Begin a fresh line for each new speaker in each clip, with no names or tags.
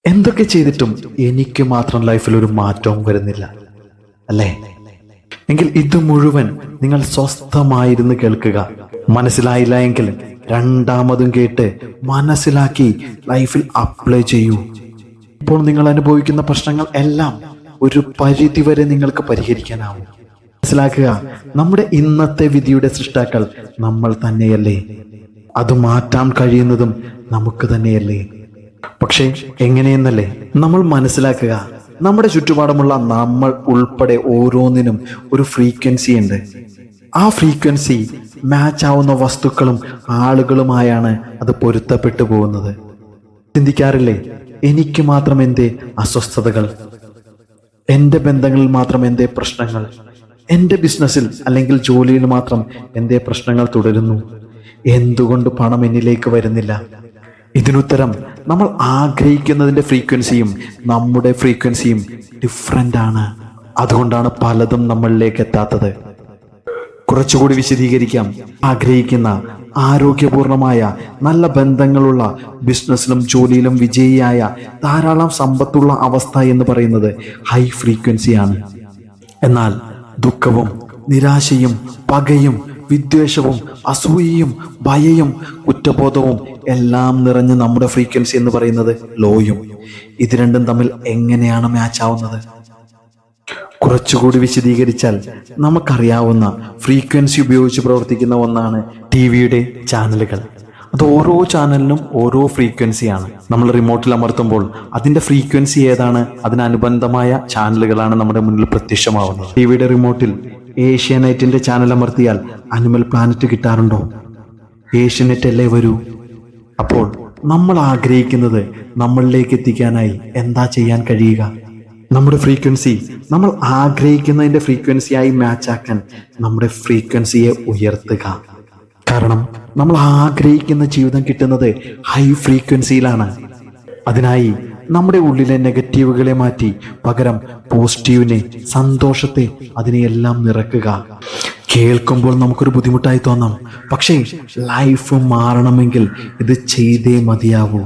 എന്തൊക്കെ ചെയ്തിട്ടും എനിക്ക് മാത്രം ലൈഫിൽ ഒരു മാറ്റവും വരുന്നില്ല അല്ലേ? എങ്കിൽ ഇത് മുഴുവൻ നിങ്ങൾ സ്വസ്ഥമായിരുന്നു കേൾക്കുക. മനസ്സിലായില്ല എങ്കിൽ രണ്ടാമതും കേട്ട് മനസ്സിലാക്കി ലൈഫിൽ അപ്ലൈ ചെയ്യൂ. ഇപ്പോൾ നിങ്ങൾ അനുഭവിക്കുന്ന പ്രശ്നങ്ങൾ എല്ലാം ഒരു പരിധിവരെ നിങ്ങൾക്ക് പരിഹരിക്കാനാവും. മനസ്സിലാക്കുക, നമ്മുടെ ഇന്നത്തെ വിധിയുടെ സൃഷ്ടാക്കൾ നമ്മൾ തന്നെയല്ലേ. അത് മാറ്റാൻ കഴിയുന്നതും നമുക്ക് തന്നെയല്ലേ. പക്ഷേ എങ്ങനെയെന്നല്ലേ? നമ്മൾ മനസ്സിലാക്കുക, നമ്മുടെ ചുറ്റുപാടുമുള്ള നമ്മൾ ഉൾപ്പെടെ ഓരോന്നിനും ഒരു ഫ്രീക്വൻസി ഉണ്ട്. ആ ഫ്രീക്വൻസി മാച്ച് ആവുന്ന വസ്തുക്കളും ആളുകളുമായാണ് അത് പൊരുത്തപ്പെട്ടു പോകുന്നത്. ചിന്തിക്കാറില്ലേ, എനിക്ക് മാത്രം എന്തേ അസ്വസ്ഥതകൾ, എൻ്റെ ബന്ധങ്ങളിൽ മാത്രം എന്തേ പ്രശ്നങ്ങൾ, എൻ്റെ ബിസിനസ്സിൽ അല്ലെങ്കിൽ ജോലിയിൽ മാത്രം എന്തേ പ്രശ്നങ്ങൾ തുടരുന്നു, എന്തുകൊണ്ട് പണം എന്നിലേക്ക് വരുന്നില്ല? ഇതിനുത്തരം നമ്മൾ ആഗ്രഹിക്കുന്നതിൻ്റെ ഫ്രീക്വൻസിയും നമ്മുടെ ഫ്രീക്വൻസിയും ഡിഫറൻ്റ് ആണ്. അതുകൊണ്ടാണ് പലതും നമ്മളിലേക്ക് എത്താത്തത്. കുറച്ചുകൂടി വിശദീകരിക്കാം. ആഗ്രഹിക്കുന്ന ആരോഗ്യപൂർണമായ നല്ല ബന്ധങ്ങളുള്ള ബിസിനസ്സിലും ജോലിയിലും വിജയിയായ ധാരാളം സമ്പത്തുള്ള അവസ്ഥ എന്ന് പറയുന്നത് ഹൈ ഫ്രീക്വൻസിയാണ്. എന്നാൽ ദുഃഖവും നിരാശയും പകയും വിദ്വേഷവും അസൂയയും ഭയവും കുറ്റബോധവും എല്ലാം നിറഞ്ഞ നമ്മുടെ ഫ്രീക്വൻസി എന്ന് പറയുന്നത് ലോയും. ഇത് രണ്ടും തമ്മിൽ എങ്ങനെയാണ് മാച്ച് ആവുന്നത്? കുറച്ചുകൂടി വിശദീകരിച്ചാൽ, നമുക്കറിയാവുന്ന ഫ്രീക്വൻസി ഉപയോഗിച്ച് പ്രവർത്തിക്കുന്ന ഒന്നാണ് ടിവിയുടെ ചാനലുകൾ. അത് ഓരോ ചാനലിനും ഓരോ ഫ്രീക്വൻസിയാണ്. നമ്മൾ റിമോട്ടിൽ അമർത്തുമ്പോൾ അതിൻ്റെ ഫ്രീക്വൻസി ഏതാണ്, അതിനനുബന്ധമായ ചാനലുകളാണ് നമ്മുടെ മുന്നിൽ പ്രത്യക്ഷമാവുന്നത്. ടിവിയുടെ റിമോട്ടിൽ ഏഷ്യാനെറ്റിന്റെ ചാനൽ അമർത്തിയാൽ അനിമൽ പ്ലാനറ്റ് കിട്ടാറുണ്ടോ? ഏഷ്യാനെറ്റ് അല്ലേ വരൂ. അപ്പോൾ നമ്മൾ ആഗ്രഹിക്കുന്നത് നമ്മളിലേക്ക് എത്തിക്കാനായി എന്താ ചെയ്യാൻ കഴിയുക? നമ്മുടെ ഫ്രീക്വൻസി നമ്മൾ ആഗ്രഹിക്കുന്നതിൻ്റെ ഫ്രീക്വൻസിയായി മാച്ചാക്കാൻ നമ്മുടെ ഫ്രീക്വൻസിയെ ഉയർത്തുക. കാരണം നമ്മൾ ആഗ്രഹിക്കുന്ന ജീവിതം കിട്ടുന്നത് ഹൈ ഫ്രീക്വൻസിയിലാണ്. അതിനായി നമ്മുടെ ഉള്ളിലെ നെഗറ്റീവുകളെ മാറ്റി പകരം പോസിറ്റീവിനെ, സന്തോഷത്തെ, അതിനെയെല്ലാം നിറക്കുക. കേൾക്കുമ്പോൾ നമുക്കൊരു ബുദ്ധിമുട്ടായി തോന്നാം, പക്ഷേ ലൈഫ് മാറണമെങ്കിൽ ഇത് ചെയ്തേ മതിയാവൂ.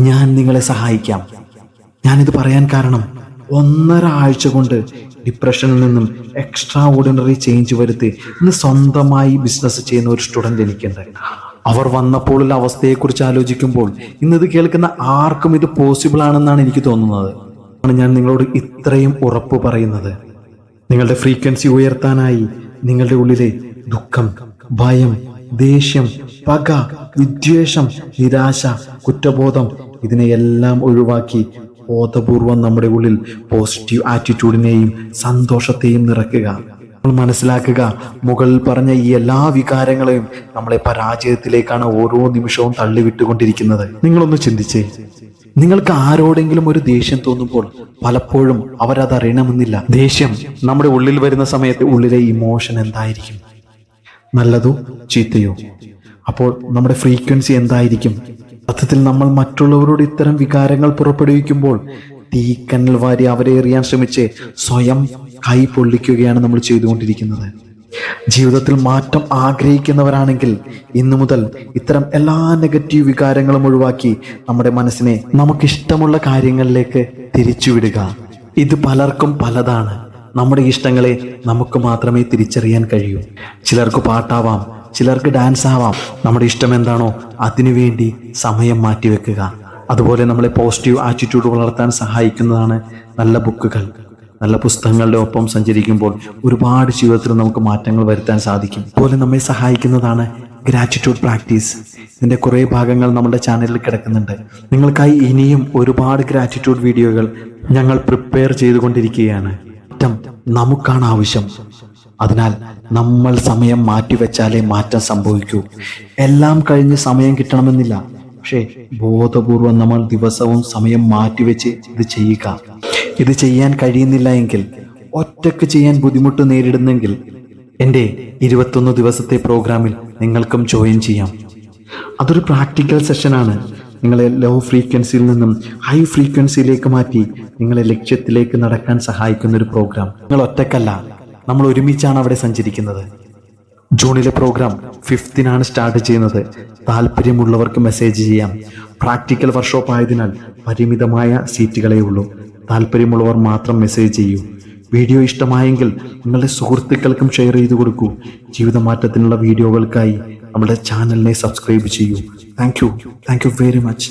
ഞാൻ നിങ്ങളെ സഹായിക്കാം. ഞാനിത് പറയാൻ കാരണം 1.5 ആഴ്ച കൊണ്ട് ഡിപ്രഷനിൽ നിന്നും എക്സ്ട്രാ ഓർഡിനറി ചേഞ്ച് വരുത്തി ഇന്ന് സ്വന്തമായി ബിസിനസ് ചെയ്യുന്ന ഒരു സ്റ്റുഡൻറ് എനിക്കുണ്ട്. അവർ വന്നപ്പോഴുള്ള അവസ്ഥയെക്കുറിച്ച് ആലോചിക്കുമ്പോൾ ഇന്നിത് കേൾക്കുന്ന ആർക്കും ഇത് പോസിബിൾ ആണെന്നാണ് എനിക്ക് തോന്നുന്നത്. ഞാൻ നിങ്ങളോട് ഇത്രയും ഉറപ്പ് പറയുന്നത്. നിങ്ങളുടെ ഫ്രീക്വൻസി ഉയർത്താനായി നിങ്ങളുടെ ഉള്ളിലെ ദുഃഖം, ഭയം, ദേഷ്യം, പക, വിദ്വേഷം, നിരാശ, കുറ്റബോധം ഇതിനെയെല്ലാം ഒഴിവാക്കി ബോധപൂർവം നമ്മുടെ ഉള്ളിൽ പോസിറ്റീവ് ആറ്റിറ്റ്യൂഡിനെയും സന്തോഷത്തെയും നിറയ്ക്കുക. നമ്മൾ മനസ്സിലാക്കുക, മുകളിൽ പറഞ്ഞ ഈ എല്ലാ വികാരങ്ങളെയും നമ്മളെ പരാജയത്തിലേക്കാണ് ഓരോ നിമിഷവും തള്ളിവിട്ടുകൊണ്ടിരിക്കുന്നത്. നിങ്ങളൊന്ന് ചിന്തിച്ചേ, നിങ്ങൾക്ക് ആരോടെങ്കിലും ഒരു ദേഷ്യം തോന്നുമ്പോൾ പലപ്പോഴും അവരതറിയണമെന്നില്ല. ദേഷ്യം നമ്മുടെ ഉള്ളിൽ വരുന്ന സമയത്ത് ഉള്ളിലെ ഇമോഷൻ എന്തായിരിക്കും? നല്ലതോ ചീത്തയോ? അപ്പോൾ നമ്മുടെ ഫ്രീക്വൻസി എന്തായിരിക്കും? സത്യത്തിൽ നമ്മൾ മറ്റുള്ളവരോട് ഇത്തരം വികാരങ്ങൾ പുറപ്പെടുവിക്കുമ്പോൾ തീക്കനൽ വാരി അവരെ എറിയാൻ ശ്രമിച്ച് സ്വയം കൈ പൊള്ളിക്കുകയാണ് നമ്മൾ ചെയ്തുകൊണ്ടിരിക്കുന്നത്. ജീവിതത്തിൽ മാറ്റം ആഗ്രഹിക്കുന്നവരാണെങ്കിൽ ഇന്നു മുതൽ ഇത്തരം എല്ലാ നെഗറ്റീവ് വികാരങ്ങളും ഒഴിവാക്കി നമ്മുടെ മനസ്സിനെ നമുക്കിഷ്ടമുള്ള കാര്യങ്ങളിലേക്ക് തിരിച്ചുവിടുക. ഇത് പലർക്കും പലതാണ്. നമ്മുടെ ഇഷ്ടങ്ങളെ നമുക്ക് മാത്രമേ തിരിച്ചറിയാൻ കഴിയൂ. ചിലർക്ക് പാട്ടാവാം, ചിലർക്ക് ഡാൻസ് ആവാം. നമ്മുടെ ഇഷ്ടം എന്താണോ അതിനുവേണ്ടി സമയം മാറ്റിവെക്കുക. അതുപോലെ നമ്മളെ പോസിറ്റീവ് ആറ്റിറ്റ്യൂഡ് വളർത്താൻ സഹായിക്കുന്നതാണ് നല്ല ബുക്കുകൾ. നല്ല പുസ്തകങ്ങളുടെ ഒപ്പം സഞ്ചരിക്കുമ്പോൾ ഒരുപാട് ജീവിതത്തിൽ നമുക്ക് മാറ്റങ്ങൾ വരുത്താൻ സാധിക്കും. അതുപോലെ നമ്മെ സഹായിക്കുന്നതാണ് ഗ്രാറ്റിറ്റ്യൂഡ് പ്രാക്ടീസ്. ഇതിൻ്റെ കുറേ ഭാഗങ്ങൾ നമ്മുടെ ചാനലിൽ കിടക്കുന്നുണ്ട്. നിങ്ങൾക്കായി ഇനിയും ഒരുപാട് ഗ്രാറ്റിറ്റ്യൂഡ് വീഡിയോകൾ ഞങ്ങൾ പ്രിപ്പയർ ചെയ്തുകൊണ്ടിരിക്കുകയാണ്. മാറ്റം നമുക്കാണ് ആവശ്യം. അതിനാൽ നമ്മൾ സമയം മാറ്റിവെച്ചാലേ മാറ്റം സംഭവിക്കൂ. എല്ലാം കഴിഞ്ഞ് സമയം കിട്ടണമെന്നില്ല, പക്ഷേ ബോധപൂർവം നമ്മൾ ദിവസവും സമയം മാറ്റിവെച്ച് ഇത് ചെയ്യുക. ഇത് ചെയ്യാൻ കഴിയുന്നില്ല എങ്കിൽ, ഒറ്റയ്ക്ക് ചെയ്യാൻ ബുദ്ധിമുട്ട് നേരിടുന്നെങ്കിൽ എൻ്റെ 21 ദിവസത്തെ പ്രോഗ്രാമിൽ നിങ്ങൾക്കും ജോയിൻ ചെയ്യാം. അതൊരു പ്രാക്ടിക്കൽ സെഷനാണ്. നിങ്ങളെ ലോ ഫ്രീക്വൻസിയിൽ നിന്നും ഹൈ ഫ്രീക്വൻസിയിലേക്ക് മാറ്റി നിങ്ങളെ ലക്ഷ്യത്തിലേക്ക് നടക്കാൻ സഹായിക്കുന്ന ഒരു പ്രോഗ്രാം. നിങ്ങൾ ഒറ്റക്കല്ല, നമ്മൾ ഒരുമിച്ചാണ് അവിടെ സഞ്ചരിക്കുന്നത്. ജൂണിലെ പ്രോഗ്രാം 5th സ്റ്റാർട്ട് ചെയ്യുന്നത്. താല്പര്യമുള്ളവർക്ക് മെസ്സേജ് ചെയ്യാം. പ്രാക്ടിക്കൽ വർക്ക്ഷോപ്പ് ആയതിനാൽ പരിമിതമായ സീറ്റുകളേ ഉള്ളൂ. താല്പര്യമുള്ളവർ മാത്രം മെസ്സേജ് ചെയ്യൂ. വീഡിയോ ഇഷ്ടമായെങ്കിൽ നിങ്ങളുടെ സുഹൃത്തുക്കൾക്കും ഷെയർ ചെയ്തു കൊടുക്കൂ. ജീവിതമാറ്റത്തിനുള്ള വീഡിയോകൾക്കായി നമ്മുടെ ചാനലിനെ സബ്സ്ക്രൈബ് ചെയ്യൂ. Thank you very much.